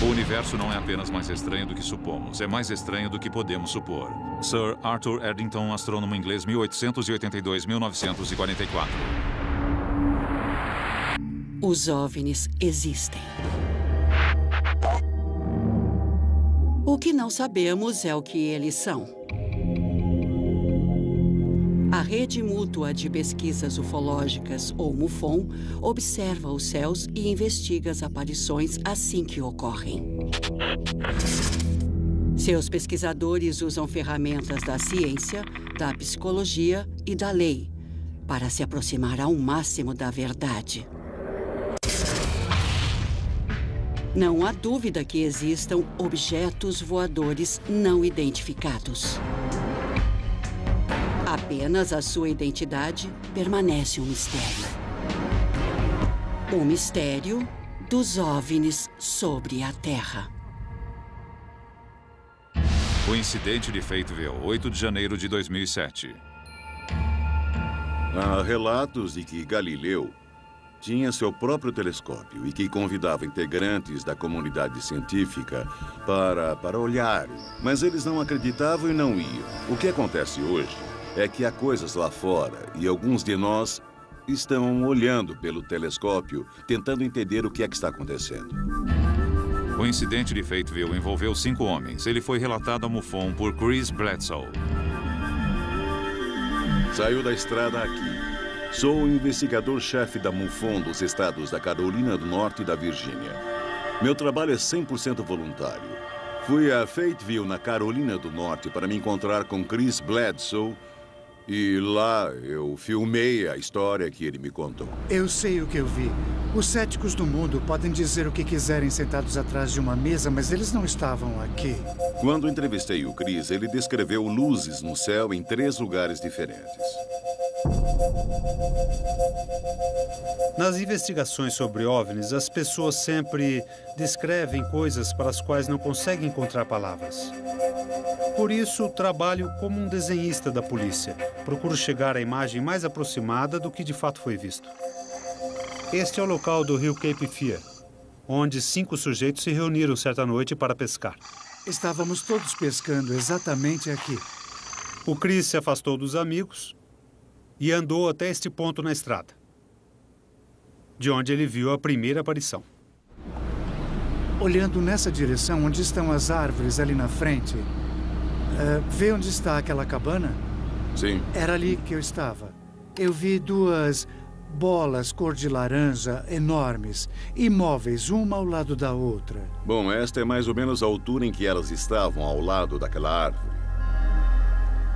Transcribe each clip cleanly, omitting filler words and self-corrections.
O universo não é apenas mais estranho do que supomos, é mais estranho do que podemos supor. Sir Arthur Eddington, astrônomo inglês, 1882-1944. Os OVNIs existem. O que não sabemos é o que eles são. A Rede Mútua de Pesquisas Ufológicas, ou MUFON, observa os céus e investiga as aparições assim que ocorrem. Seus pesquisadores usam ferramentas da ciência, da psicologia e da lei para se aproximar ao máximo da verdade. Não há dúvida que existam objetos voadores não identificados. Apenas a sua identidade permanece um mistério. O mistério dos OVNIs sobre a Terra. O incidente de Fayetteville, 8 de janeiro de 2007. Há relatos de que Galileu tinha seu próprio telescópio e que convidava integrantes da comunidade científica para olhar, mas eles não acreditavam e não iam. O que acontece hoje é que há coisas lá fora e alguns de nós estão olhando pelo telescópio, tentando entender o que é que está acontecendo. O incidente de Fayetteville envolveu 5 homens. Ele foi relatado a MUFON por Chris Bledsoe. Saiu da estrada aqui. Sou o investigador-chefe da MUFON dos estados da Carolina do Norte e da Virgínia. Meu trabalho é 100% voluntário. Fui a Fayetteville, na Carolina do Norte, para me encontrar com Chris Bledsoe. E lá eu filmei a história que ele me contou. Eu sei o que eu vi. Os céticos do mundo podem dizer o que quiserem sentados atrás de uma mesa, mas eles não estavam aqui. Quando entrevistei o Chris, ele descreveu luzes no céu em 3 lugares diferentes. Nas investigações sobre OVNIs, as pessoas sempre descrevem coisas para as quais não conseguem encontrar palavras. Por isso, trabalho como um desenhista da polícia. Procuro chegar à imagem mais aproximada do que de fato foi visto. Este é o local do rio Cape Fear, onde 5 sujeitos se reuniram certa noite para pescar. Estávamos todos pescando exatamente aqui. O Chris se afastou dos amigos e andou até este ponto na estrada, de onde ele viu a primeira aparição. Olhando nessa direção, onde estão as árvores ali na frente, vê onde está aquela cabana? Sim. Era ali que eu estava. Eu vi 2 bolas cor de laranja enormes, imóveis, uma ao lado da outra. Bom, esta é mais ou menos a altura em que elas estavam ao lado daquela árvore.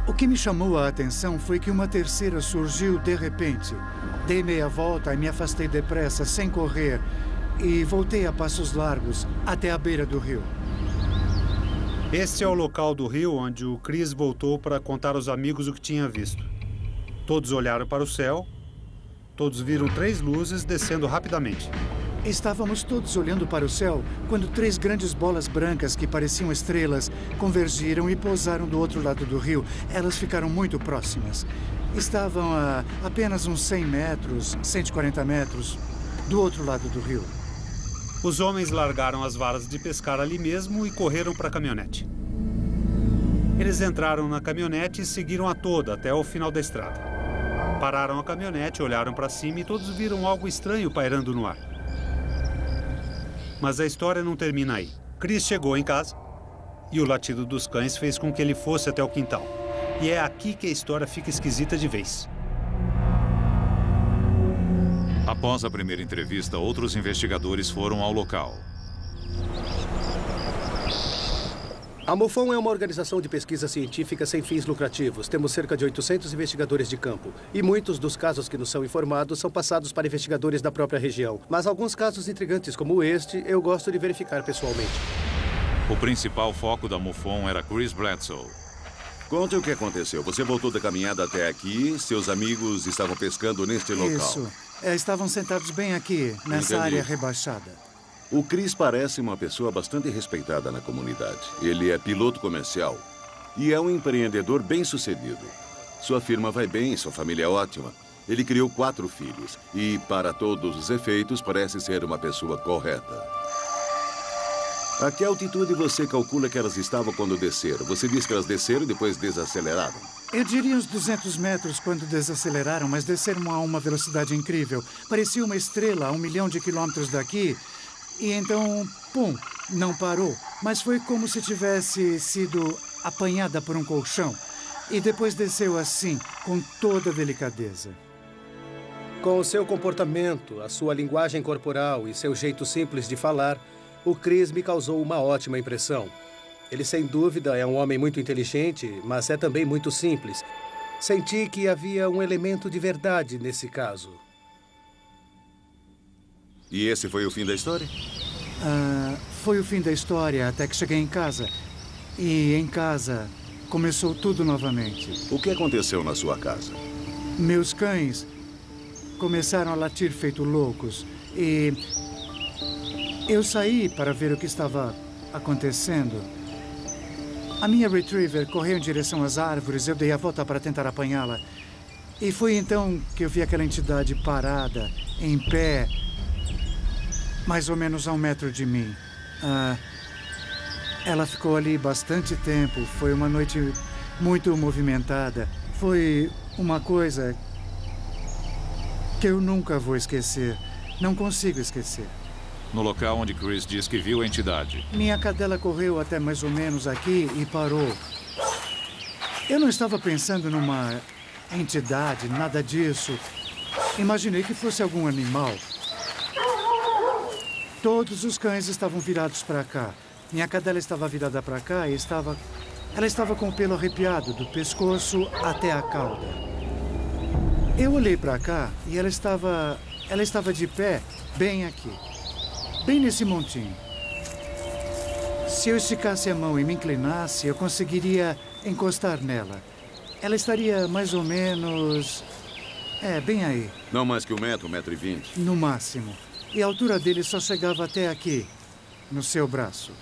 O que me chamou a atenção foi que uma terceira surgiu de repente. Dei meia volta e me afastei depressa, sem correr, e voltei a passos largos até a beira do rio. Este é o local do rio onde o Chris voltou para contar aos amigos o que tinha visto. Todos olharam para o céu, todos viram 3 luzes descendo rapidamente. Estávamos todos olhando para o céu quando 3 grandes bolas brancas que pareciam estrelas convergiram e pousaram do outro lado do rio. Elas ficaram muito próximas. Estavam a apenas uns 100 metros, 140 metros do outro lado do rio. Os homens largaram as varas de pescar ali mesmo e correram para a caminhonete. Eles entraram na caminhonete e seguiram a toda até o final da estrada. Pararam a caminhonete, olharam para cima e todos viram algo estranho pairando no ar. Mas a história não termina aí. Chris chegou em casa e o latido dos cães fez com que ele fosse até o quintal. E é aqui que a história fica esquisita de vez. Após a primeira entrevista, outros investigadores foram ao local. A MUFON é uma organização de pesquisa científica sem fins lucrativos. Temos cerca de 800 investigadores de campo. E muitos dos casos que nos são informados são passados para investigadores da própria região. Mas alguns casos intrigantes como este, eu gosto de verificar pessoalmente. O principal foco da MUFON era Chris Bledsoe. Conte o que aconteceu. Você voltou da caminhada até aqui, seus amigos estavam pescando neste local. Isso. Estavam sentados bem aqui, nessa Entendi. área rebaixada. O Chris parece uma pessoa bastante respeitada na comunidade. Ele é piloto comercial e é um empreendedor bem-sucedido. Sua firma vai bem, sua família é ótima. Ele criou 4 filhos e, para todos os efeitos, parece ser uma pessoa correta. A que altitude você calcula que elas estavam quando desceram? Você disse que elas desceram e depois desaceleraram. Eu diria uns 200 metros quando desaceleraram, mas desceram a uma velocidade incrível. Parecia uma estrela a 1 milhão de quilômetros daqui. E então, pum, não parou. Mas foi como se tivesse sido apanhada por um colchão. E depois desceu assim, com toda delicadeza. Com o seu comportamento, a sua linguagem corporal e seu jeito simples de falar, o Chris me causou uma ótima impressão. Ele, sem dúvida, é um homem muito inteligente, mas é também muito simples. Senti que havia um elemento de verdade nesse caso. E esse foi o fim da história? Foi o fim da história até que cheguei em casa. E em casa começou tudo novamente. O que aconteceu na sua casa? Meus cães começaram a latir feito loucos. E eu saí para ver o que estava acontecendo. A minha Retriever correu em direção às árvores. Eu dei a volta para tentar apanhá-la. E foi então que eu vi aquela entidade parada, em pé, mais ou menos a 1 metro de mim. Ela ficou ali bastante tempo. Foi uma noite muito movimentada. Foi uma coisa que eu nunca vou esquecer. Não consigo esquecer. No local onde Chris diz que viu a entidade. Minha cadela correu até mais ou menos aqui e parou. Eu não estava pensando numa entidade, nada disso. Imaginei que fosse algum animal. Todos os cães estavam virados para cá. Minha cadela estava virada para cá e ela estava com o pelo arrepiado, do pescoço até a cauda. Eu olhei para cá e ela estava de pé, bem aqui. Bem nesse montinho. Se eu esticasse a mão e me inclinasse, eu conseguiria encostar nela. Ela estaria mais ou menos... bem aí. Não mais que 1 metro, 1,20 m. No máximo. E a altura dele só chegava até aqui, no seu braço.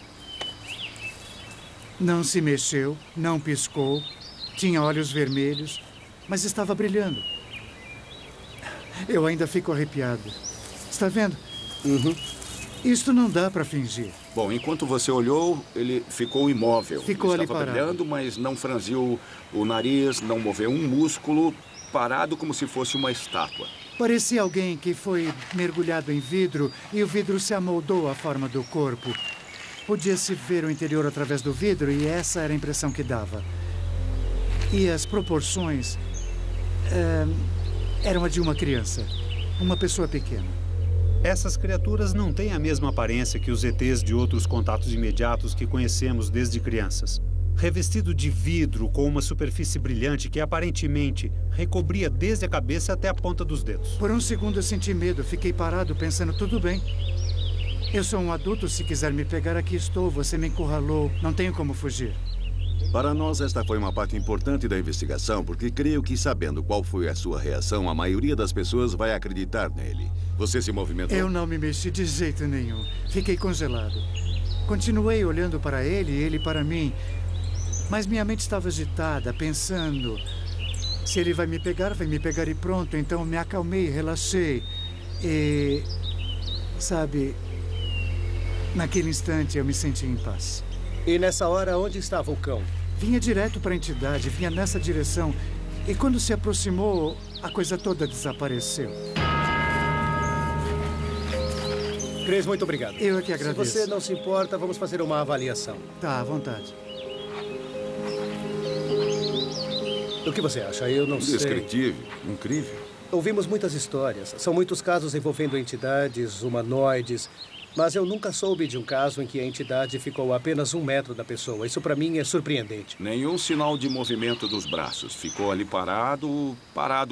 Não se mexeu, não piscou, tinha olhos vermelhos, mas estava brilhando. Eu ainda fico arrepiado. Está vendo? Uhum. Isto não dá para fingir. Bom, enquanto você olhou, ele ficou imóvel. Ficou ele ali estava parado. brilhando, mas não franziu o nariz, não moveu um músculo, parado como se fosse uma estátua. Parecia alguém que foi mergulhado em vidro e o vidro se amoldou à forma do corpo. Podia-se ver o interior através do vidro e essa era a impressão que dava. E as proporções eram a de uma criança, uma pessoa pequena. Essas criaturas não têm a mesma aparência que os ETs de outros contatos imediatos que conhecemos desde crianças. Revestido de vidro com uma superfície brilhante que aparentemente recobria desde a cabeça até a ponta dos dedos. Por um segundo eu senti medo, fiquei parado pensando, tudo bem. Eu sou um adulto, se quiser me pegar, aqui estou, você me encurralou, não tenho como fugir. Para nós, esta foi uma parte importante da investigação, porque creio que, sabendo qual foi a sua reação, a maioria das pessoas vai acreditar nele. Você se movimentou? Eu não me mexi de jeito nenhum. Fiquei congelado. Continuei olhando para ele e ele para mim. Mas minha mente estava agitada, pensando... Se ele vai me pegar e pronto. Então me acalmei, relaxei. E... sabe... Naquele instante eu me senti em paz. E nessa hora, onde estava o cão? Vinha direto para a entidade, vinha nessa direção. E quando se aproximou, a coisa toda desapareceu. Chris, muito obrigado. Eu é que agradeço. Se você não se importa, vamos fazer uma avaliação. Tá, à vontade. O que você acha? Eu não sei. Indescritível, incrível. Ouvimos muitas histórias. São muitos casos envolvendo entidades, humanoides. Mas eu nunca soube de um caso em que a entidade ficou a apenas 1 metro da pessoa. Isso para mim é surpreendente. Nenhum sinal de movimento dos braços. Ficou ali parado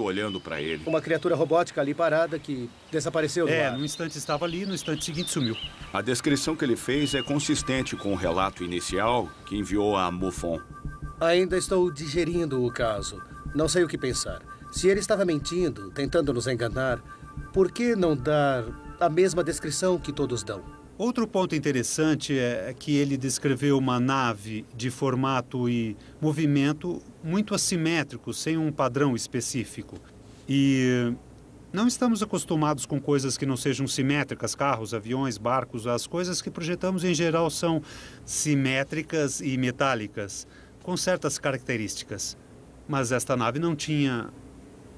olhando para ele. Uma criatura robótica ali parada que desapareceu do ar. No instante estava ali, no instante seguinte sumiu. A descrição que ele fez é consistente com o relato inicial que enviou a MUFON. Ainda estou digerindo o caso. Não sei o que pensar. Se ele estava mentindo, tentando nos enganar, por que não dar a mesma descrição que todos dão? Outro ponto interessante é que ele descreveu uma nave de formato e movimento muito assimétrico, sem um padrão específico. E Não estamos acostumados com coisas que não sejam simétricas, carros, aviões, barcos. As coisas que projetamos em geral são simétricas e metálicas, com certas características. Mas esta nave não tinha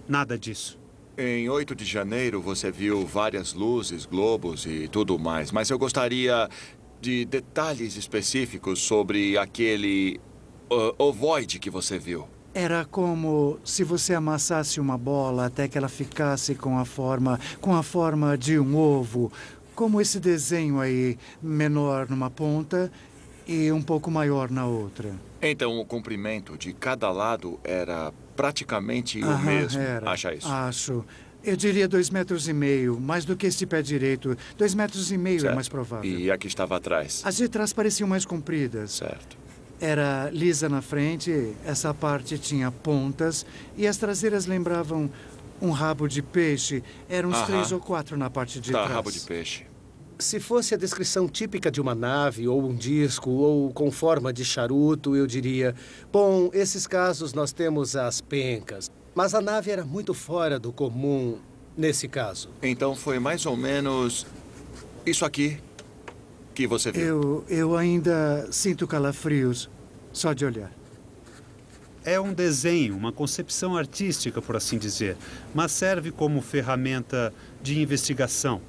nada disso. Em 8 de janeiro, você viu várias luzes, globos e tudo mais. Mas eu gostaria de detalhes específicos sobre aquele ovoide que você viu. Era como se você amassasse uma bola até que ela ficasse com a forma de um ovo, como esse desenho aí, menor numa ponta e um pouco maior na outra. Então, o comprimento de cada lado era praticamente o mesmo. Era. Acha isso? Acho. Eu diria 2,5 metros, mais do que este pé direito. 2,5 metros é mais provável. E a que estava atrás? As de trás pareciam mais compridas. Certo. Era lisa na frente, essa parte tinha pontas e as traseiras lembravam um rabo de peixe. Eram uns 3 ou 4 na parte de trás. Rabo de peixe. Se fosse a descrição típica de uma nave, ou um disco, ou com forma de charuto, eu diria... Bom, esses casos nós temos as pencas. Mas a nave era muito fora do comum nesse caso. Então foi mais ou menos isso aqui que você viu. Eu ainda sinto calafrios, só de olhar. É um desenho, uma concepção artística, por assim dizer, mas serve como ferramenta de investigação.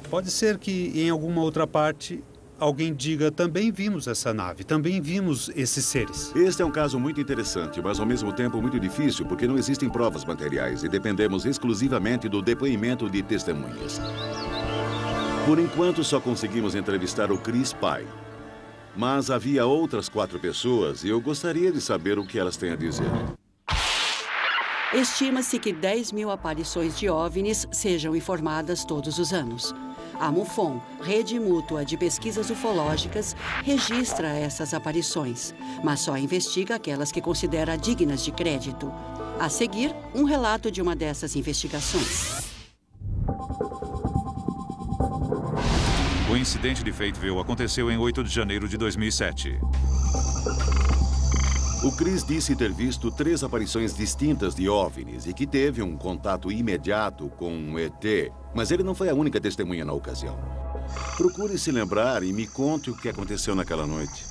Pode ser que em alguma outra parte alguém diga, também vimos essa nave, também vimos esses seres. Este é um caso muito interessante, mas ao mesmo tempo muito difícil, porque não existem provas materiais e dependemos exclusivamente do depoimento de testemunhas. Por enquanto, só conseguimos entrevistar o Chris Pye. Mas havia outras 4 pessoas e eu gostaria de saber o que elas têm a dizer. Estima-se que 10.000 aparições de OVNIs sejam informadas todos os anos. A MUFON, Rede Mútua de Pesquisas Ufológicas, registra essas aparições, mas só investiga aquelas que considera dignas de crédito. A seguir, um relato de uma dessas investigações. O incidente de Fayetteville aconteceu em 8 de janeiro de 2007. O Chris disse ter visto 3 aparições distintas de OVNIs e que teve um contato imediato com um ET, mas ele não foi a única testemunha na ocasião. Procure se lembrar e me conte o que aconteceu naquela noite.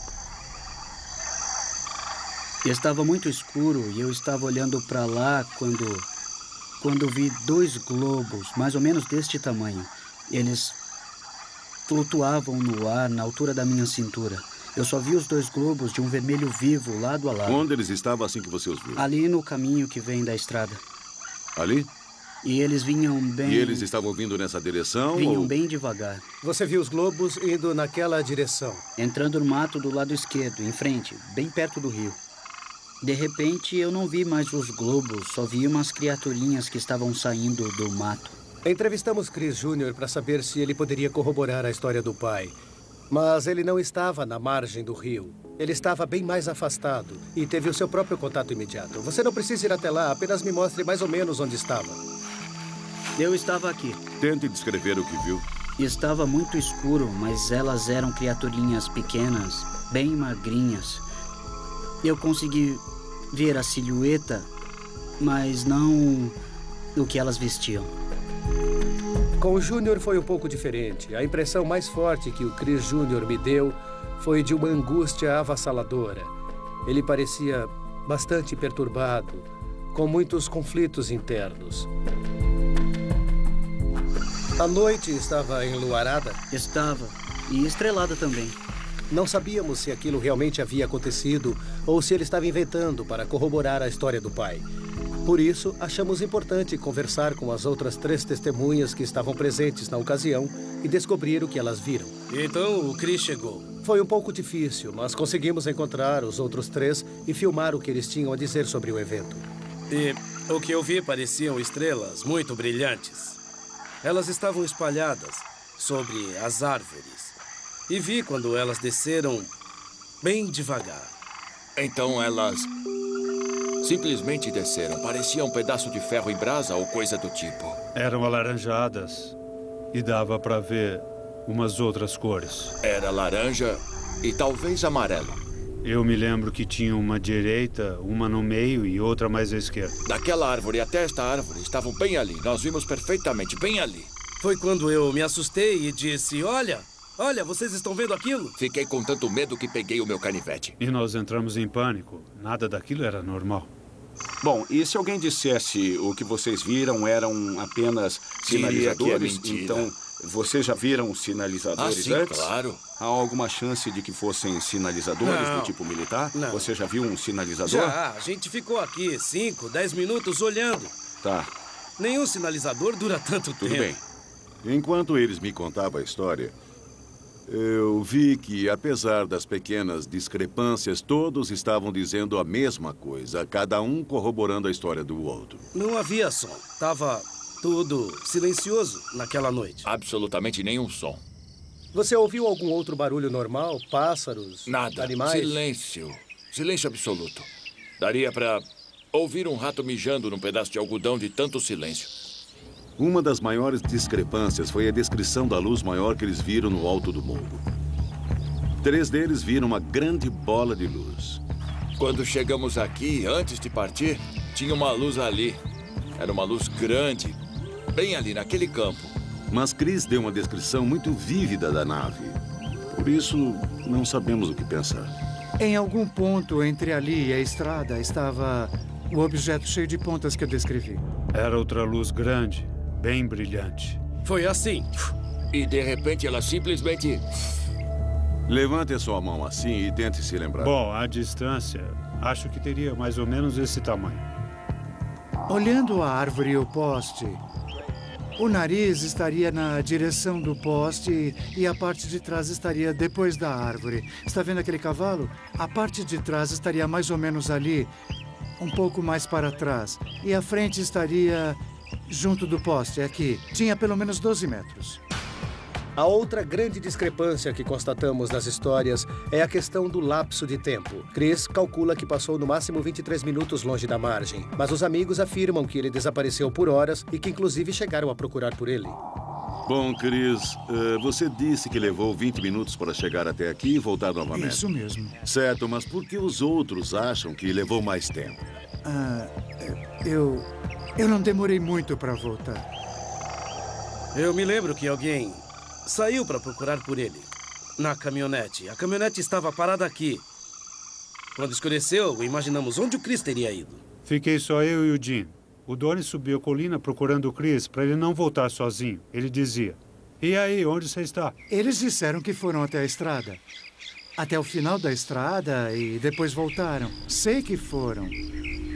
Estava muito escuro e eu estava olhando para lá quando vi 2 globos, mais ou menos deste tamanho. Eles flutuavam no ar na altura da minha cintura. Eu só vi os 2 globos de um vermelho vivo, lado a lado. Onde eles estavam assim que você os viu? Ali no caminho que vem da estrada. Ali? E eles vinham bem... E eles estavam vindo nessa direção? Vinham bem devagar. Você viu os globos indo naquela direção? Entrando no mato do lado esquerdo, em frente, bem perto do rio. De repente, eu não vi mais os globos, só vi umas criaturinhas que estavam saindo do mato. Entrevistamos Chris Jr. para saber se ele poderia corroborar a história do pai. Mas ele não estava na margem do rio. Ele estava bem mais afastado e teve o seu próprio contato imediato. Você não precisa ir até lá, apenas me mostre mais ou menos onde estava. Eu estava aqui. Tente descrever o que viu. Estava muito escuro, mas elas eram criaturinhas pequenas, bem magrinhas. Eu consegui ver a silhueta, mas não o que elas vestiam. Com o Júnior foi um pouco diferente. A impressão mais forte que o Chris Jr. me deu foi de uma angústia avassaladora. Ele parecia bastante perturbado, com muitos conflitos internos. A noite estava enluarada? Estava, e estrelada também. Não sabíamos se aquilo realmente havia acontecido ou se ele estava inventando para corroborar a história do pai. Por isso, achamos importante conversar com as outras 3 testemunhas que estavam presentes na ocasião e descobrir o que elas viram. Então, o Chris chegou. Foi um pouco difícil, mas conseguimos encontrar os outros 3 e filmar o que eles tinham a dizer sobre o evento. E o que eu vi pareciam estrelas muito brilhantes. Elas estavam espalhadas sobre as árvores. E vi quando elas desceram bem devagar. Então elas simplesmente desceram. Parecia um pedaço de ferro em brasa ou coisa do tipo. Eram alaranjadas e dava para ver umas outras cores. Era laranja e talvez amarelo. Eu me lembro que tinha uma direita, uma no meio e outra mais à esquerda. Daquela árvore até esta árvore estavam bem ali. Nós vimos perfeitamente, bem ali. Foi quando eu me assustei e disse, olha, vocês estão vendo aquilo? Fiquei com tanto medo que peguei o meu canivete. E nós entramos em pânico. Nada daquilo era normal. Bom, e se alguém dissesse o que vocês viram eram apenas sinalizadores? Que é mentira. Então, vocês já viram sinalizadores sim, antes? Claro. Há alguma chance de que fossem sinalizadores Não. do tipo militar? Não. Você já viu um sinalizador? Já, a gente ficou aqui 5, 10 minutos olhando. Tá, Nenhum sinalizador dura tanto tudo tempo. bem. Enquanto eles me contavam a história, eu vi que, apesar das pequenas discrepâncias, todos estavam dizendo a mesma coisa, cada um corroborando a história do outro. Não havia som. Tava tudo silencioso naquela noite. Absolutamente nenhum som. Você ouviu algum outro barulho normal? Pássaros? Nada. Animais? Silêncio. Silêncio absoluto. Daria para ouvir um rato mijando num pedaço de algodão de tanto silêncio. Uma das maiores discrepâncias foi a descrição da luz maior que eles viram no alto do morro. 3 deles viram uma grande bola de luz. Quando chegamos aqui, antes de partir, tinha uma luz ali. Era uma luz grande, bem ali naquele campo. Mas Chris deu uma descrição muito vívida da nave. Por isso, não sabemos o que pensar. Em algum ponto entre ali e a estrada estava o objeto cheio de pontas que eu descrevi. Era outra luz grande, bem brilhante. Foi assim. E, de repente, ela simplesmente... Levante a sua mão assim e tente se lembrar. Bom, à distância, acho que teria mais ou menos esse tamanho. Olhando a árvore e o poste, o nariz estaria na direção do poste e a parte de trás estaria depois da árvore. Está vendo aquele cavalo? A parte de trás estaria mais ou menos ali, um pouco mais para trás. E a frente estaria junto do poste, aqui. Tinha pelo menos 12 metros. A outra grande discrepância que constatamos nas histórias é a questão do lapso de tempo. Chris calcula que passou no máximo 23 minutos longe da margem, mas os amigos afirmam que ele desapareceu por horas e que inclusive chegaram a procurar por ele. Bom, Chris, você disse que levou 20 minutos para chegar até aqui e voltar novamente. Isso mesmo. Certo, mas por que os outros acham que levou mais tempo? Eu não demorei muito para voltar. Eu me lembro que alguém saiu para procurar por ele, na caminhonete. A caminhonete estava parada aqui. Quando escureceu, imaginamos onde o Chris teria ido. Fiquei só eu e o Jim. O Donnie subiu a colina procurando o Chris para ele não voltar sozinho. Ele dizia, e aí, onde você está? Eles disseram que foram até a estrada. Até o final da estrada e depois voltaram. Sei que foram,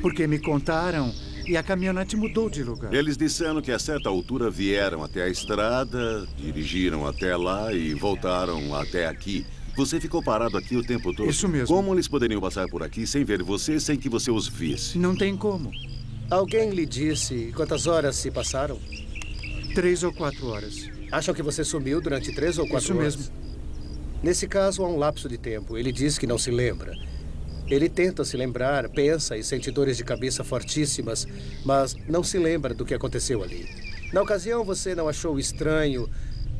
porque me contaram e a caminhonete mudou de lugar. Eles disseram que a certa altura vieram até a estrada, dirigiram até lá e voltaram até aqui. Você ficou parado aqui o tempo todo? Isso mesmo. Como eles poderiam passar por aqui sem ver você, sem que você os visse? Não tem como. Alguém lhe disse quantas horas se passaram? 3 ou 4 horas. Acham que você sumiu durante 3 ou 4 horas? Isso mesmo. Nesse caso, há um lapso de tempo. Ele diz que não se lembra. Ele tenta se lembrar, pensa e sente dores de cabeça fortíssimas, mas não se lembra do que aconteceu ali. Na ocasião, você não achou estranho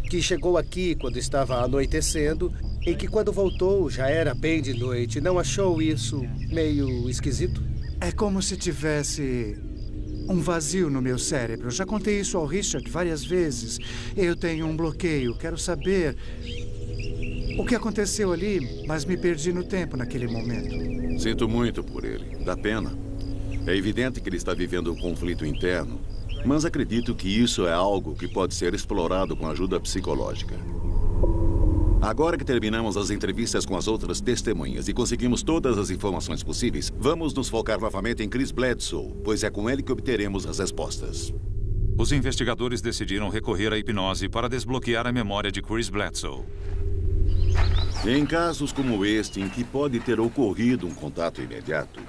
que chegou aqui quando estava anoitecendo e que quando voltou já era bem de noite. Não achou isso meio esquisito? É como se tivesse um vazio no meu cérebro. Já contei isso ao Richard várias vezes. Eu tenho um bloqueio. Quero saber o que aconteceu ali, mas me perdi no tempo naquele momento. Sinto muito por ele. Dá pena. É evidente que ele está vivendo um conflito interno, mas acredito que isso é algo que pode ser explorado com ajuda psicológica. Agora que terminamos as entrevistas com as outras testemunhas e conseguimos todas as informações possíveis, vamos nos focar novamente em Chris Bledsoe, pois é com ele que obteremos as respostas. Os investigadores decidiram recorrer à hipnose para desbloquear a memória de Chris Bledsoe. Em casos como este, em que pode ter ocorrido um contato imediato,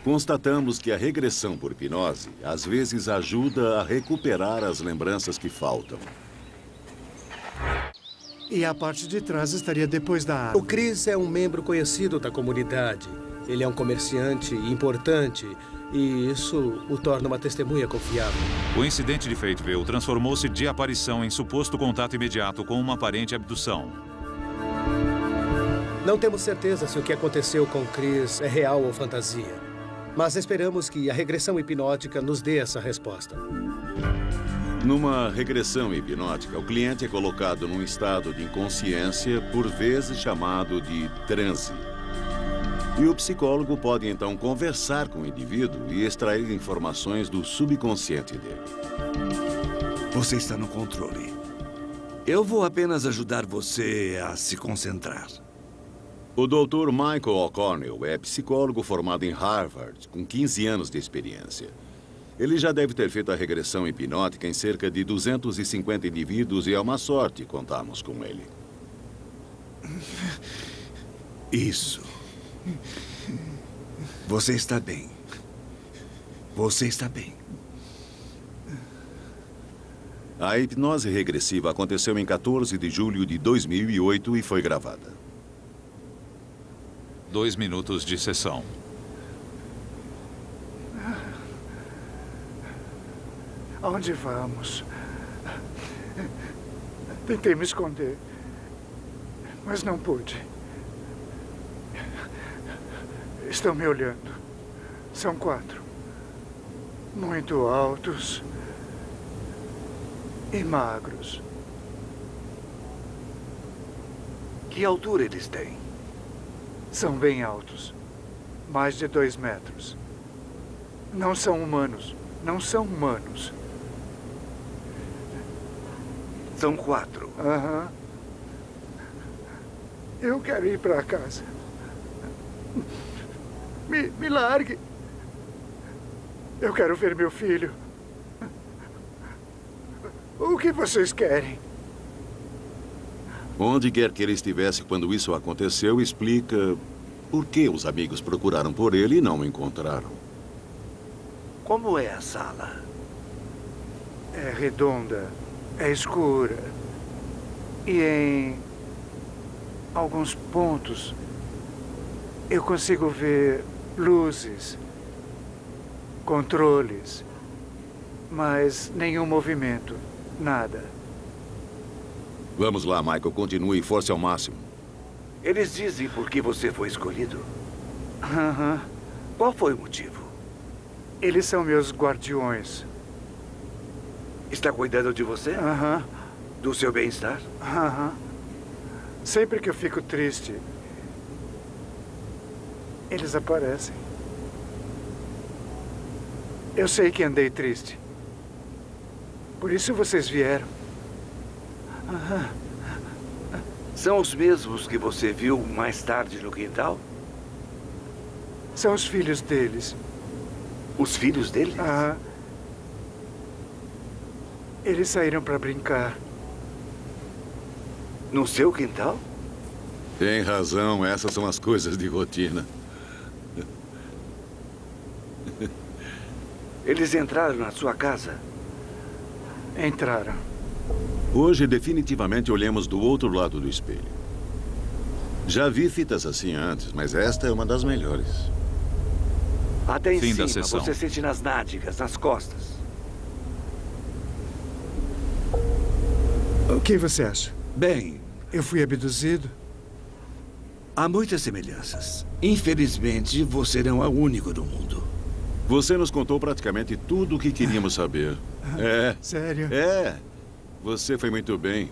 constatamos que a regressão por hipnose às vezes ajuda a recuperar as lembranças que faltam. E a parte de trás estaria depois da O árvore. Chris é um membro conhecido da comunidade. Ele é um comerciante importante e isso o torna uma testemunha confiável. O incidente de Fateville transformou-se de aparição em suposto contato imediato com uma aparente abdução. Não temos certeza se o que aconteceu com Chris é real ou fantasia. Mas esperamos que a regressão hipnótica nos dê essa resposta. Numa regressão hipnótica, o cliente é colocado num estado de inconsciência, por vezes chamado de transe. E o psicólogo pode então conversar com o indivíduo e extrair informações do subconsciente dele. Você está no controle. Eu vou apenas ajudar você a se concentrar. O Dr. Michael O'Connell é psicólogo formado em Harvard, com 15 anos de experiência. Ele já deve ter feito a regressão hipnótica em cerca de 250 indivíduos e é uma sorte contarmos com ele. Isso. Você está bem. Você está bem. A hipnose regressiva aconteceu em 14 de julho de 2008 e foi gravada. 2 minutos de sessão. Aonde vamos? Tentei me esconder, mas não pude. Estão me olhando. São 4. Muito altos e magros. Que altura eles têm? São bem altos. Mais de 2 metros. Não são humanos. Não são humanos. São 4. Aham. Eu quero ir para casa. Me largue. Eu quero ver meu filho. O que vocês querem? Onde quer que ele estivesse quando isso aconteceu, explica por que os amigos procuraram por ele e não o encontraram. Como é a sala? É redonda, é escura. E em alguns pontos eu consigo ver luzes, controles, mas nenhum movimento, nada. Vamos lá, Michael. Continue e force ao máximo. Eles dizem por que você foi escolhido? Aham. Qual foi o motivo? Eles são meus guardiões. Está cuidando de você? Aham. Do seu bem-estar? Aham. Sempre que eu fico triste, eles aparecem. Eu sei que andei triste. Por isso vocês vieram. Aham. São os mesmos que você viu mais tarde no quintal? São os filhos deles. Os filhos deles? Aham. Eles saíram para brincar. No seu quintal? Tem razão. Essas são as coisas de rotina. Eles entraram na sua casa? Entraram. Hoje, definitivamente, olhamos do outro lado do espelho. Já vi fitas assim antes, mas esta é uma das melhores. Até em Fim da cima, sessão. você sente nas nádegas, nas costas. O que você acha? Bem, Eu fui abduzido? há muitas semelhanças. Infelizmente, você não é o único do mundo. Você nos contou praticamente tudo o que queríamos saber. É. Sério? É. Você foi muito bem.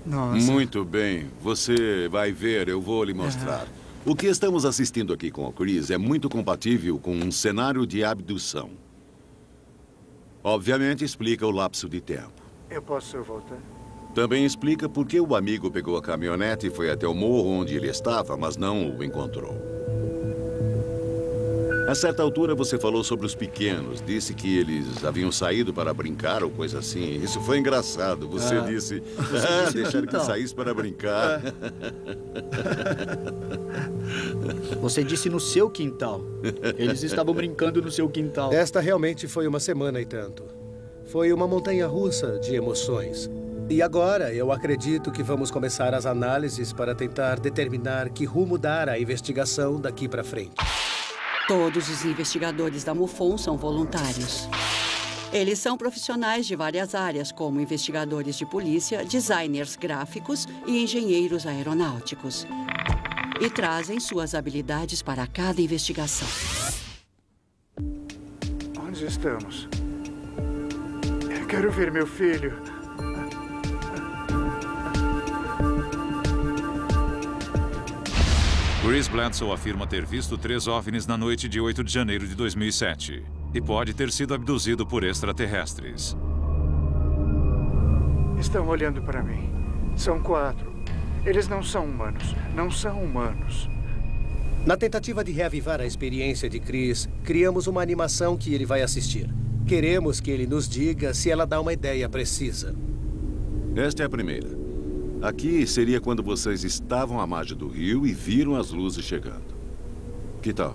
Nossa. Muito bem. Você vai ver, eu vou lhe mostrar. O que estamos assistindo aqui com o Chris é muito compatível com um cenário de abdução. Obviamente explica o lapso de tempo. Eu posso voltar? Também explica por que o amigo pegou a caminhonete e foi até o morro onde ele estava, mas não o encontrou. A certa altura você falou sobre os pequenos. Disse que eles haviam saído para brincar ou coisa assim. Isso foi engraçado. Você disse, deixaram que saísse para brincar. Você disse no seu quintal. Eles estavam brincando no seu quintal. Esta realmente foi uma semana e tanto. Foi uma montanha-russa de emoções. E agora eu acredito que vamos começar as análises para tentar determinar que rumo dar à investigação daqui para frente. Todos os investigadores da MUFON são voluntários. Eles são profissionais de várias áreas, como investigadores de polícia, designers gráficos e engenheiros aeronáuticos. e trazem suas habilidades para cada investigação. Onde estamos? Eu quero ver meu filho. Chris Bledsoe afirma ter visto 3 OVNIs na noite de 8 de janeiro de 2007 e pode ter sido abduzido por extraterrestres. Estão olhando para mim. São 4. Eles não são humanos. Não são humanos. Na tentativa de reavivar a experiência de Chris, criamos uma animação que ele vai assistir. Queremos que ele nos diga se ela dá uma ideia precisa. Esta é a primeira. Aqui seria quando vocês estavam à margem do rio e viram as luzes chegando. Que tal?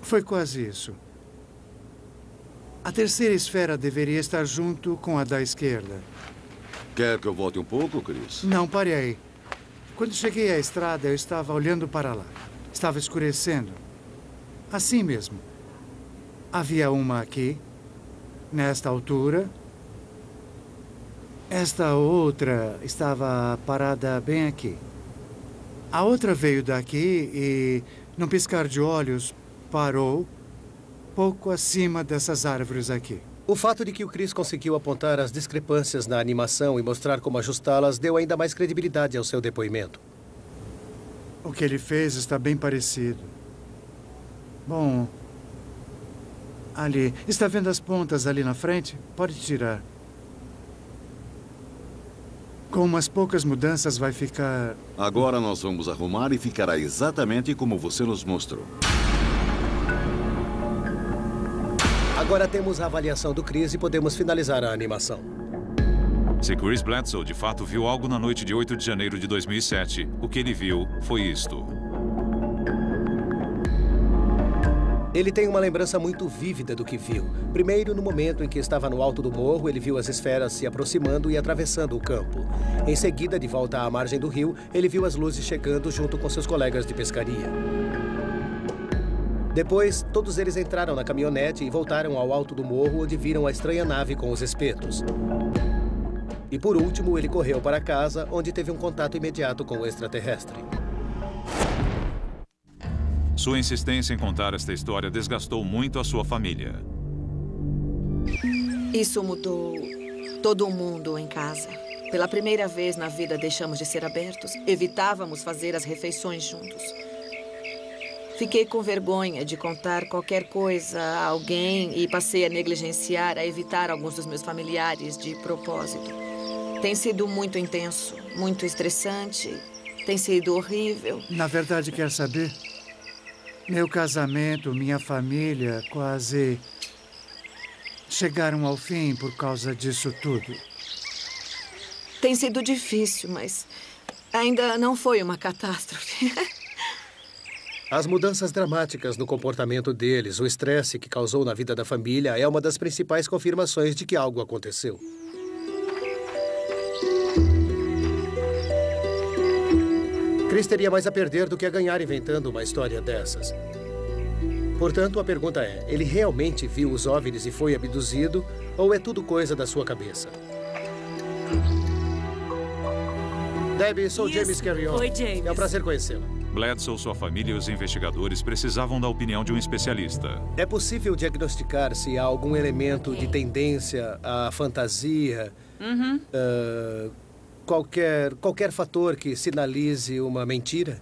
Foi quase isso. A terceira esfera deveria estar junto com a da esquerda. Quer que eu volte um pouco, Chris? Não, pare aí. Quando cheguei à estrada, eu estava olhando para lá. Estava escurecendo. Assim mesmo. Havia uma aqui, nesta altura. Esta outra estava parada bem aqui. A outra veio daqui e, num piscar de olhos, parou pouco acima dessas árvores aqui. O fato de que o Chris conseguiu apontar as discrepâncias na animação e mostrar como ajustá-las deu ainda mais credibilidade ao seu depoimento. O que ele fez está bem parecido. Bom, ali. Está vendo as pontas ali na frente? Pode tirar. Com umas poucas mudanças vai ficar... Agora nós vamos arrumar e ficará exatamente como você nos mostrou. Agora temos a avaliação do Chris e podemos finalizar a animação. Se Chris Bledsoe de fato viu algo na noite de 8 de janeiro de 2007, o que ele viu foi isto. Ele tem uma lembrança muito vívida do que viu. Primeiro, no momento em que estava no alto do morro, ele viu as esferas se aproximando e atravessando o campo. Em seguida, de volta à margem do rio, ele viu as luzes chegando junto com seus colegas de pescaria. Depois, todos eles entraram na caminhonete e voltaram ao alto do morro, onde viram a estranha nave com os espetos. E por último, ele correu para casa, onde teve um contato imediato com o extraterrestre. Sua insistência em contar esta história desgastou muito a sua família. Isso mudou todo mundo em casa. Pela primeira vez na vida deixamos de ser abertos. Evitávamos fazer as refeições juntos. Fiquei com vergonha de contar qualquer coisa a alguém e passei a negligenciar, a evitar alguns dos meus familiares de propósito. Tem sido muito intenso, muito estressante, tem sido horrível. Na verdade, quer saber? Meu casamento, minha família quase chegaram ao fim por causa disso tudo. Tem sido difícil, mas ainda não foi uma catástrofe. As mudanças dramáticas no comportamento deles, o estresse que causou na vida da família é uma das principais confirmações de que algo aconteceu. Chris teria mais a perder do que a ganhar inventando uma história dessas. Portanto, a pergunta é, ele realmente viu os OVNIs e foi abduzido, ou é tudo coisa da sua cabeça? Debbie, sou James Carrion. Oi, James. É um prazer conhecê-la. Bledsoe, sua família e os investigadores precisavam da opinião de um especialista. É possível diagnosticar se há algum elemento de tendência à fantasia, qualquer fator que sinalize uma mentira?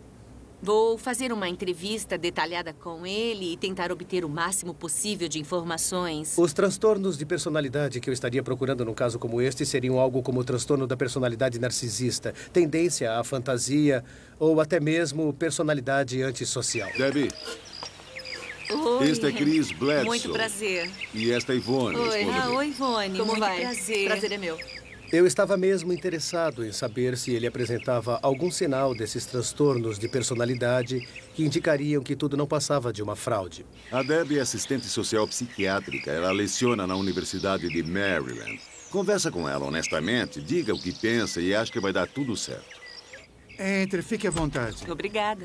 Vou fazer uma entrevista detalhada com ele e tentar obter o máximo possível de informações. Os transtornos de personalidade que eu estaria procurando num caso como este seriam algo como o transtorno da personalidade narcisista, tendência à fantasia ou até mesmo personalidade antissocial. Debbie, Oi. este é Chris Bledsoe. Muito prazer. E esta é Ivone, Oi. esposa dele. Oi, Ivone. Como Muito vai? prazer. Prazer é meu. Eu estava mesmo interessado em saber se ele apresentava algum sinal desses transtornos de personalidade que indicariam que tudo não passava de uma fraude. A Debbie é assistente social psiquiátrica. Ela leciona na Universidade de Maryland. Conversa com ela honestamente, diga o que pensa e acho que vai dar tudo certo. Entre, fique à vontade. Obrigada.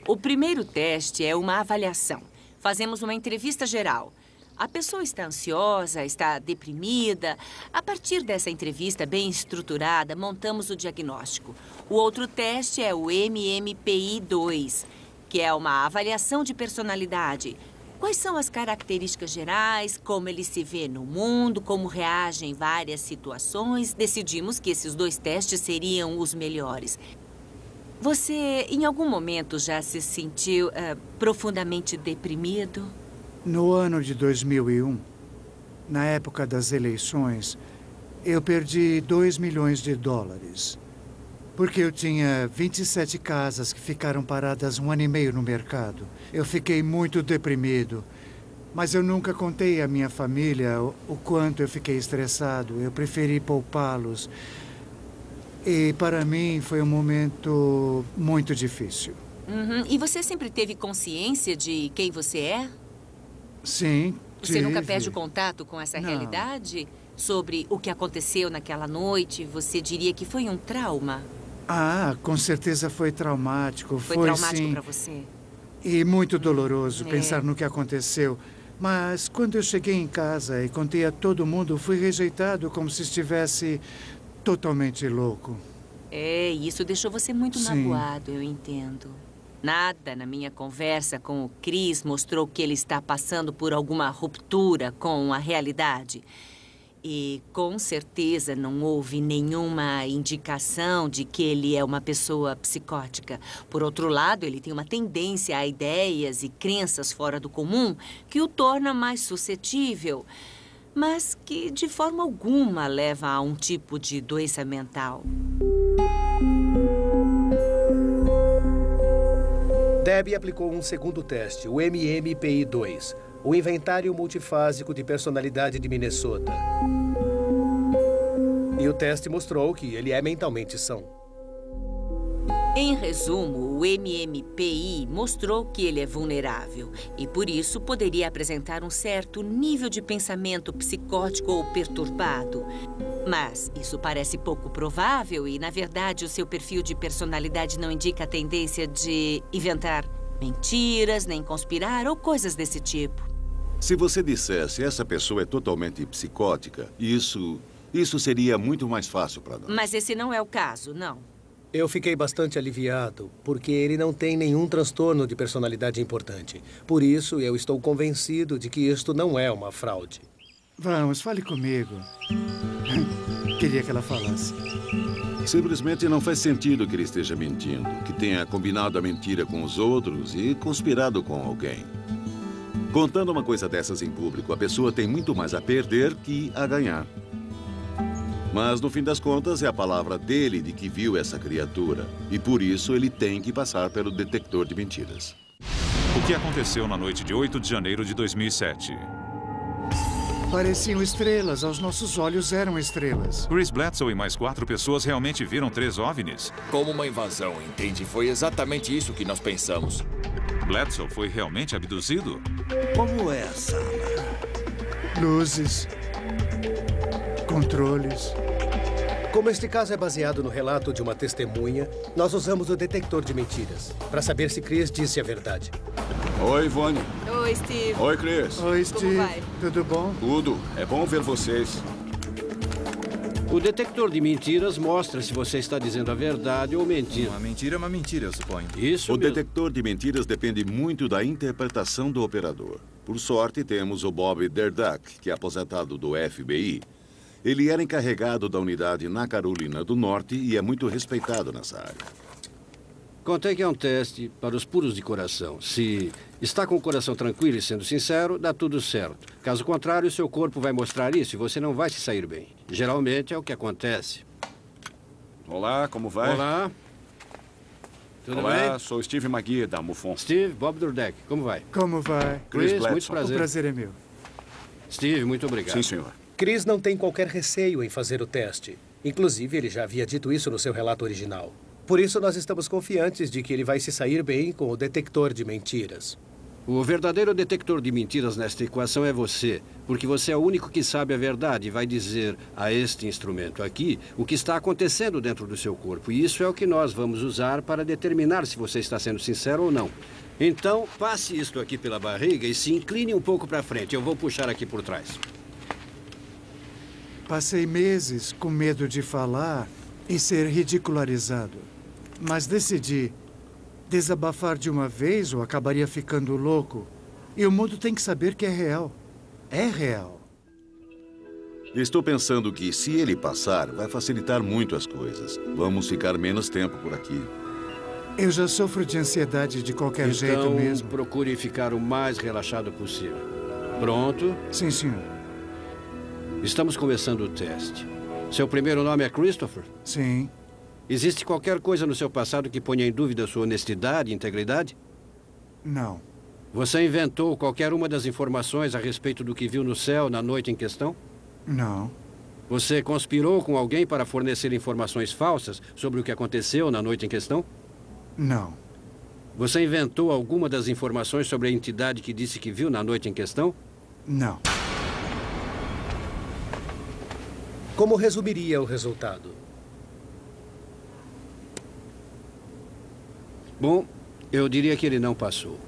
O primeiro teste é uma avaliação. Fazemos uma entrevista geral. A pessoa está ansiosa, está deprimida. A partir dessa entrevista bem estruturada, montamos o diagnóstico. O outro teste é o MMPI-2, que é uma avaliação de personalidade. Quais são as características gerais, como ele se vê no mundo, como reage em várias situações. Decidimos que esses 2 testes seriam os melhores. Você, em algum momento, já se sentiu profundamente deprimido? No ano de 2001, na época das eleições, eu perdi $2 milhões. Porque eu tinha 27 casas que ficaram paradas 1 ano e meio no mercado. Eu fiquei muito deprimido. Mas eu nunca contei à minha família o quanto eu fiquei estressado. Eu preferi poupá-los. E para mim foi um momento muito difícil. E você sempre teve consciência de quem você é? Sim, Você nunca perde o contato com essa realidade? Sobre o que aconteceu naquela noite, você diria que foi um trauma? Ah, com certeza foi traumático. Foi traumático para você? E muito doloroso pensar no que aconteceu. Mas quando eu cheguei em casa e contei a todo mundo, fui rejeitado como se estivesse totalmente louco. Isso deixou você muito magoado, eu entendo. Nada na minha conversa com o Chris mostrou que ele está passando por alguma ruptura com a realidade. E, com certeza, não houve nenhuma indicação de que ele é uma pessoa psicótica. Por outro lado, ele tem uma tendência a ideias e crenças fora do comum que o torna mais suscetível, mas que, de forma alguma, leva a um tipo de doença mental. Debbie aplicou um segundo teste, o MMPI-2, o Inventário Multifásico de Personalidade de Minnesota. E o teste mostrou que ele é mentalmente são. Em resumo, o MMPI mostrou que ele é vulnerável e, por isso, poderia apresentar um certo nível de pensamento psicótico ou perturbado. Mas isso parece pouco provável e, na verdade, o seu perfil de personalidade não indica a tendência de inventar mentiras, nem conspirar ou coisas desse tipo. Se você dissesse essa pessoa é totalmente psicótica, isso seria muito mais fácil para nós. Mas esse não é o caso, não. Eu fiquei bastante aliviado, porque ele não tem nenhum transtorno de personalidade importante. Por isso, eu estou convencido de que isto não é uma fraude. Vamos, fale comigo. Queria que ela falasse. Simplesmente não faz sentido que ele esteja mentindo, que tenha combinado a mentira com os outros e conspirado com alguém. Contando uma coisa dessas em público, a pessoa tem muito mais a perder que a ganhar. Mas, no fim das contas, é a palavra dele de que viu essa criatura. E, por isso, ele tem que passar pelo detector de mentiras. O que aconteceu na noite de 8 de janeiro de 2007? Pareciam estrelas. Aos nossos olhos eram estrelas. Chris Bledsoe e mais 4 pessoas realmente viram 3 OVNIs. Como uma invasão, entende? Foi exatamente isso que nós pensamos. Bledsoe foi realmente abduzido? Como é a sala? Luzes. Controles. Como este caso é baseado no relato de uma testemunha, nós usamos o detector de mentiras para saber se Chris disse a verdade. Oi, Ivone. Oi, Steve. Oi, Chris. Oi, Steve. Como vai? Tudo bom? Tudo. É bom ver vocês. O detector de mentiras mostra se você está dizendo a verdade ou mentindo. Uma mentira é uma mentira, eu suponho. Isso O mesmo. detector de mentiras depende muito da interpretação do operador. Por sorte, temos o Bob Derdak, que é aposentado do FBI. Ele era encarregado da unidade na Carolina do Norte e é muito respeitado nessa área. Contei que é um teste para os puros de coração. Se está com o coração tranquilo e sendo sincero, dá tudo certo. Caso contrário, seu corpo vai mostrar isso e você não vai se sair bem. Geralmente é o que acontece. Olá, como vai? Olá. Tudo Olá, bem? sou Steve McGee, da MUFON. Steve, Bob Durdeck, como vai? Como vai? Chris, Bledsoe. muito prazer. O prazer é meu. Steve, muito obrigado. Sim, senhor. Chris não tem qualquer receio em fazer o teste. Inclusive, ele já havia dito isso no seu relato original. Por isso, nós estamos confiantes de que ele vai se sair bem com o detector de mentiras. O verdadeiro detector de mentiras nesta equação é você, porque você é o único que sabe a verdade e vai dizer a este instrumento aqui o que está acontecendo dentro do seu corpo. E isso é o que nós vamos usar para determinar se você está sendo sincero ou não. Então, passe isto aqui pela barriga e se incline um pouco para frente. Eu vou puxar aqui por trás. Passei meses com medo de falar e ser ridicularizado. Mas decidi desabafar de uma vez ou acabaria ficando louco. E o mundo tem que saber que é real. É real. Estou pensando que, se ele passar, vai facilitar muito as coisas. Vamos ficar menos tempo por aqui. Eu já sofro de ansiedade de qualquer jeito mesmo. Então, procure ficar o mais relaxado possível. Pronto? Sim, senhor. Estamos começando o teste. Seu primeiro nome é Christopher? Sim. Existe qualquer coisa no seu passado que ponha em dúvida sua honestidade e integridade? Não. Você inventou qualquer uma das informações a respeito do que viu no céu na noite em questão? Não. Você conspirou com alguém para fornecer informações falsas sobre o que aconteceu na noite em questão? Não. Você inventou alguma das informações sobre a entidade que disse que viu na noite em questão? Não. Como resumiria o resultado? Bom, eu diria que ele não passou.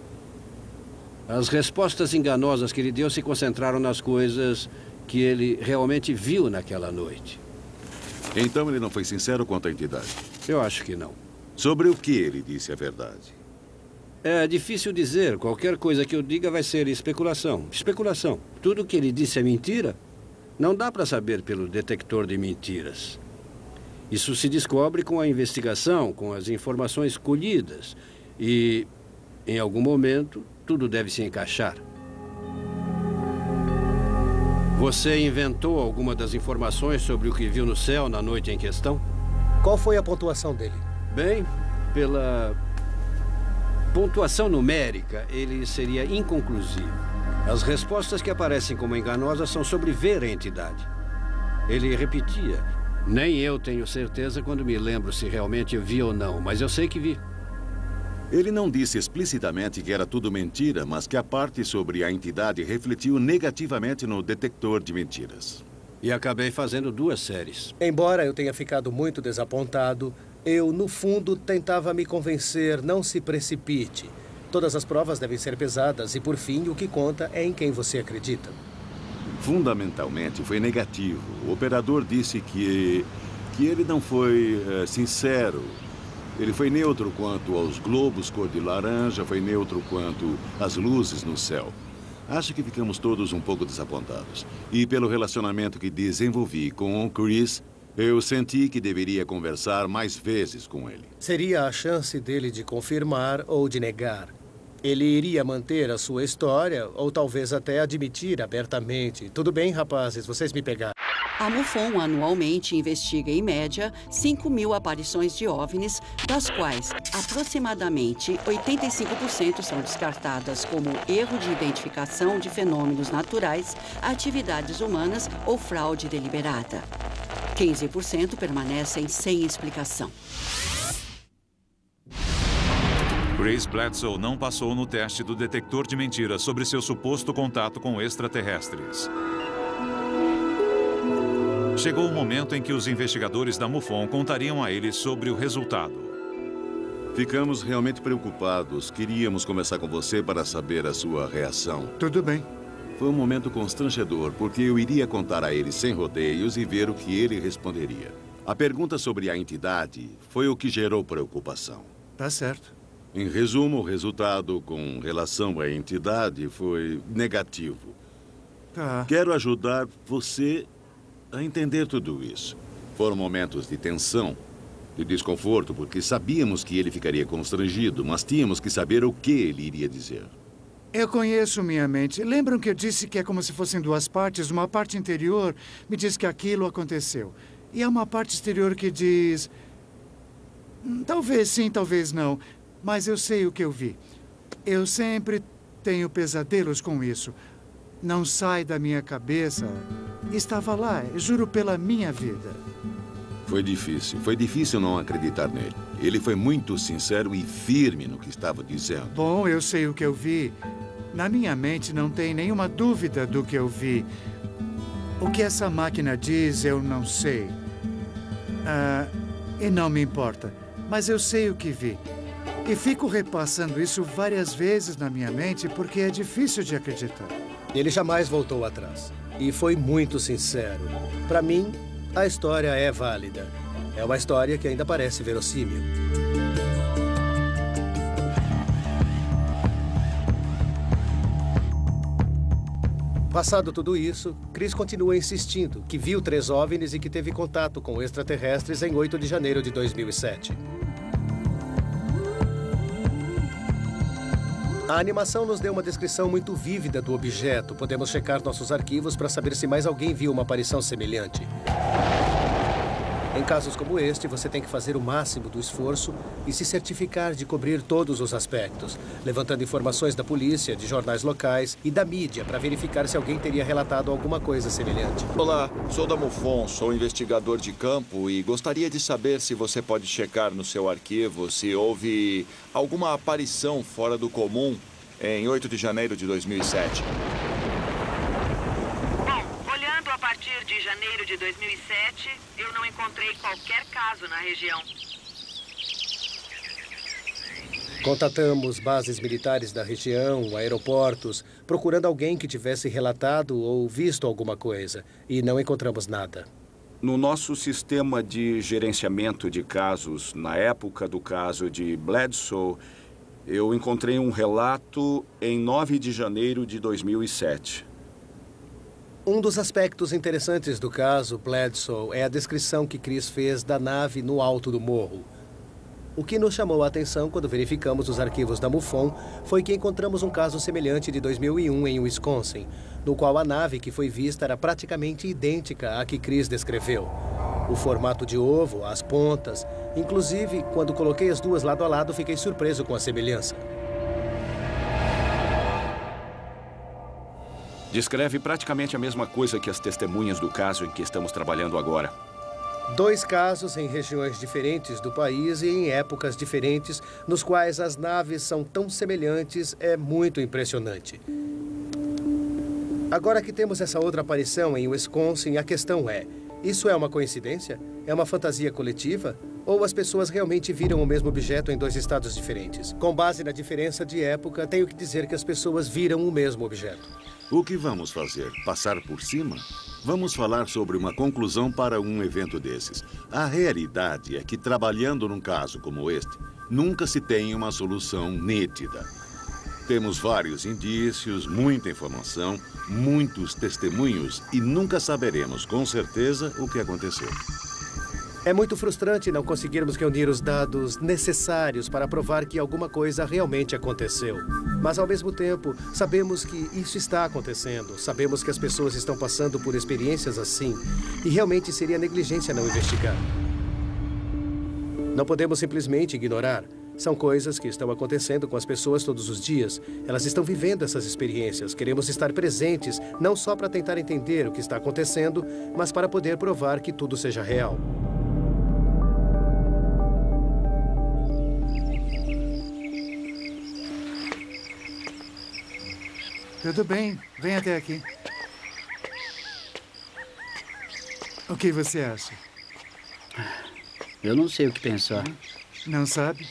As respostas enganosas que ele deu se concentraram nas coisas que ele realmente viu naquela noite. Então ele não foi sincero quanto à entidade? Eu acho que não. Sobre o que ele disse a verdade? É difícil dizer. Qualquer coisa que eu diga vai ser especulação. Especulação. Tudo que ele disse é mentira? Não dá para saber pelo detector de mentiras. Isso se descobre com a investigação, com as informações colhidas. E, em algum momento, tudo deve se encaixar. Você inventou alguma das informações sobre o que viu no céu na noite em questão? Qual foi a pontuação dele? Bem, pela pontuação numérica, ele seria inconclusivo. As respostas que aparecem como enganosas são sobre ver a entidade. Ele repetia: nem eu tenho certeza quando me lembro se realmente vi ou não, mas eu sei que vi. Ele não disse explicitamente que era tudo mentira, mas que a parte sobre a entidade refletiu negativamente no detector de mentiras. E acabei fazendo 2 séries. Embora eu tenha ficado muito desapontado, eu, no fundo, tentava me convencer, não se precipite. Todas as provas devem ser pesadas e, por fim, o que conta é em quem você acredita. Fundamentalmente, foi negativo. O operador disse que ele não foi sincero. Ele foi neutro quanto aos globos cor de laranja, foi neutro quanto às luzes no céu. Acho que ficamos todos um pouco desapontados. E pelo relacionamento que desenvolvi com o Chris, eu senti que deveria conversar mais vezes com ele. Seria a chance dele de confirmar ou de negar. Ele iria manter a sua história ou talvez até admitir abertamente. Tudo bem, rapazes, vocês me pegaram. A MUFON anualmente investiga, em média, 5.000 aparições de OVNIs, das quais aproximadamente 85% são descartadas como erro de identificação de fenômenos naturais, atividades humanas ou fraude deliberada. 15% permanecem sem explicação. Grace Bledsoe não passou no teste do detector de mentiras sobre seu suposto contato com extraterrestres. Chegou o momento em que os investigadores da MUFON contariam a ele sobre o resultado. Ficamos realmente preocupados. Queríamos conversar com você para saber a sua reação. Tudo bem. Foi um momento constrangedor, porque eu iria contar a ele sem rodeios e ver o que ele responderia. A pergunta sobre a entidade foi o que gerou preocupação. Tá certo. Em resumo, o resultado com relação à entidade foi negativo. Tá. Quero ajudar você a entender tudo isso. Foram momentos de tensão, de desconforto, porque sabíamos que ele ficaria constrangido, mas tínhamos que saber o que ele iria dizer. Eu conheço minha mente. Lembram que eu disse que é como se fossem 2 partes? Uma parte interior me diz que aquilo aconteceu. E há uma parte exterior que diz... talvez sim, talvez não. Mas eu sei o que eu vi. Eu sempre tenho pesadelos com isso. Não sai da minha cabeça. Estava lá, juro pela minha vida. Foi difícil não acreditar nele. Ele foi muito sincero e firme no que estava dizendo. Bom, eu sei o que eu vi. Na minha mente não tem nenhuma dúvida do que eu vi. O que essa máquina diz, eu não sei. E não me importa. Mas eu sei o que vi. E fico repassando isso várias vezes na minha mente porque é difícil de acreditar. Ele jamais voltou atrás. E foi muito sincero. Para mim, a história é válida. É uma história que ainda parece verossímil. Passado tudo isso, Chris continua insistindo que viu 3 OVNIs e que teve contato com extraterrestres em 8 de janeiro de 2007. A animação nos deu uma descrição muito vívida do objeto. Podemos checar nossos arquivos para saber se mais alguém viu uma aparição semelhante. Em casos como este, você tem que fazer o máximo do esforço e se certificar de cobrir todos os aspectos, levantando informações da polícia, de jornais locais e da mídia para verificar se alguém teria relatado alguma coisa semelhante. Olá, sou da MUFON, sou investigador de campo e gostaria de saber se você pode checar no seu arquivo se houve alguma aparição fora do comum em 8 de janeiro de 2007. A partir de janeiro de 2007, eu não encontrei qualquer caso na região. Contatamos bases militares da região, aeroportos, procurando alguém que tivesse relatado ou visto alguma coisa, e não encontramos nada. No nosso sistema de gerenciamento de casos, na época do caso de Bledsoe, eu encontrei um relato em 9 de janeiro de 2007. Um dos aspectos interessantes do caso Bledsoe é a descrição que Chris fez da nave no alto do morro. O que nos chamou a atenção quando verificamos os arquivos da MUFON foi que encontramos um caso semelhante de 2001 em Wisconsin, no qual a nave que foi vista era praticamente idêntica à que Chris descreveu. O formato de ovo, as pontas, inclusive, quando coloquei as duas lado a lado, fiquei surpreso com a semelhança. Descreve praticamente a mesma coisa que as testemunhas do caso em que estamos trabalhando agora. 2 casos em regiões diferentes do país e em épocas diferentes, nos quais as naves são tão semelhantes, é muito impressionante. Agora que temos essa outra aparição em Wisconsin, a questão é: isso é uma coincidência? É uma fantasia coletiva? Ou as pessoas realmente viram o mesmo objeto em 2 estados diferentes? Com base na diferença de época, tenho que dizer que as pessoas viram o mesmo objeto. O que vamos fazer? Passar por cima? Vamos falar sobre uma conclusão para um evento desses. A realidade é que, trabalhando num caso como este, nunca se tem uma solução nítida. Temos vários indícios, muita informação, muitos testemunhos e nunca saberemos com certeza o que aconteceu. É muito frustrante não conseguirmos reunir os dados necessários para provar que alguma coisa realmente aconteceu. Mas, ao mesmo tempo, sabemos que isso está acontecendo. Sabemos que as pessoas estão passando por experiências assim. E realmente seria negligência não investigar. Não podemos simplesmente ignorar. São coisas que estão acontecendo com as pessoas todos os dias. Elas estão vivendo essas experiências. Queremos estar presentes, não só para tentar entender o que está acontecendo, mas para poder provar que tudo seja real. Tudo bem, vem até aqui. O que você acha? Eu não sei o que pensar. Não sabe?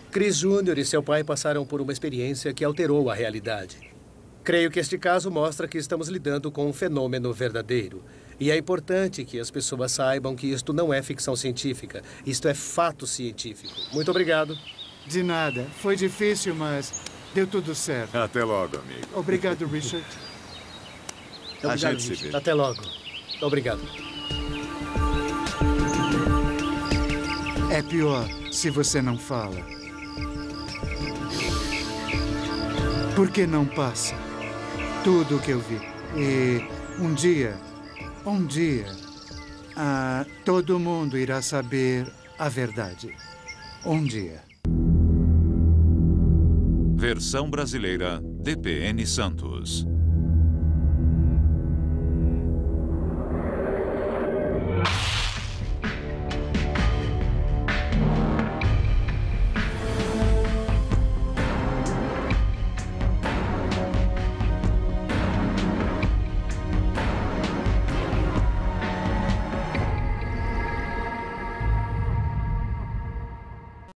Chris Jr. e seu pai passaram por uma experiência que alterou a realidade. Creio que este caso mostra que estamos lidando com um fenômeno verdadeiro. E é importante que as pessoas saibam que isto não é ficção científica. Isto é fato científico. Muito obrigado. De nada. Foi difícil, mas deu tudo certo. Até logo, amigo. Obrigado, Richard. A gente se vê. Até logo. Obrigado. É pior se você não fala. Porque não passa tudo o que eu vi. E um dia, todo mundo irá saber a verdade. Um dia. Versão brasileira, DPN Santos.